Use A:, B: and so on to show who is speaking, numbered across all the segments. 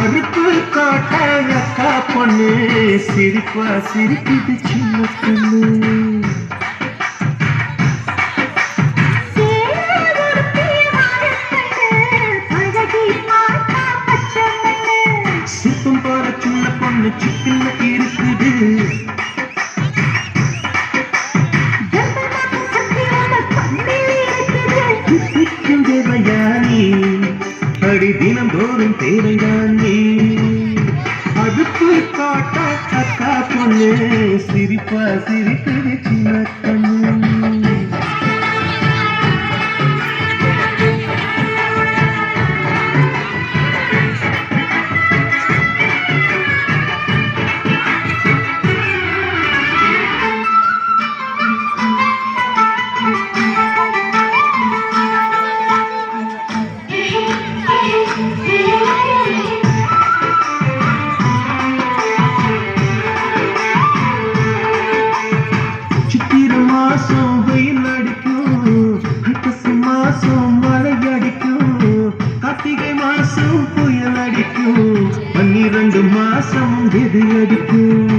A: அறுப்பு காட்டா பொண்ணு சிரிப்பா சிரிக்குது சின்ன பொண்ணு. சிப்பம் போல சின்ன பொண்ணு சிக்கன இருக்குது. தேவையானி அடி தினந்தோறும் தேவையானி அதுக்கு காட்ட அக்கா பொண்ணு சிரிப்பா சிரிக்குது சின்ன பொண்ணு. மாசம் வெயில் அடிக்கும், ஐப்பசி மாசம் மழை அடிக்கும், கார்த்திகை மாசம் புயல் அடிக்கும், 12 மாசம் வெது அடிக்கும்.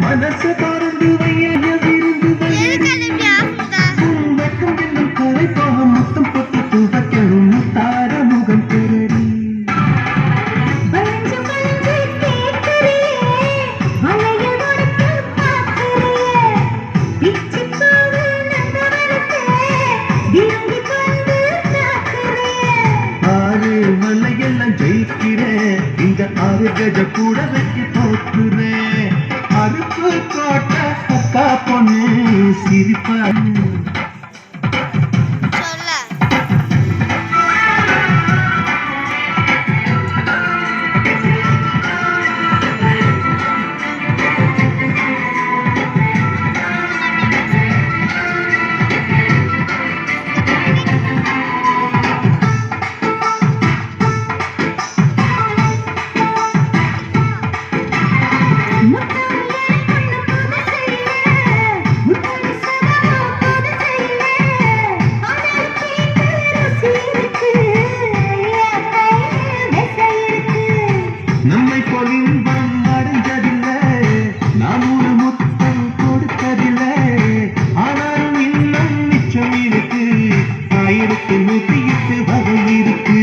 A: மனசு பறந்து முத்தம் போட்டு துவக்கணும் முத்தார முகம் திருடி. ஆறு மலையெல்லாம் ஜெயிக்கிறேன், இந்த 6 கஜ கூட வைக்க போக்குறேன். அறுப்பு கோட்ட அக்கா பொண்ணு சிரிப்பா. நம்மை பொலிம்பம் அடைஞ்சதில்லை, நான் ஒரு முத்தம் கொடுத்ததில்லை, ஆனாலும் இன்னும் மிச்சம் இருக்கு, 1108 வகை இருக்கு.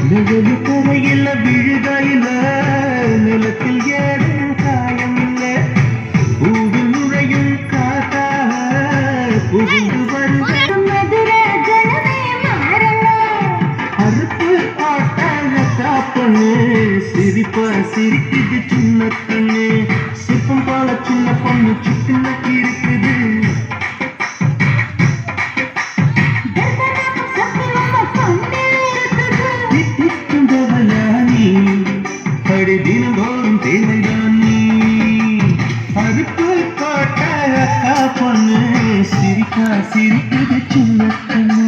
A: நிழலு கரையில் விழுகையில் நிலத்தில் ஏறும் காயம் இல்லை, பூவில் நுழையும் காத்தாக புகுந்து வரும் அறுப்பு ஆட்டா பொண்ணு சிரிப்பா சிரிக்குது சின்ன பொண்ணு. சிப்பம் போல சின்ன பொண்ணு சிக்கன இருக்குது. தினந்தோறும் தேவையானி அதுக்கு காட்ட அக்கா பொண்ணு சிரிக்கா சிரிக்குது சின்ன பொண்ணு.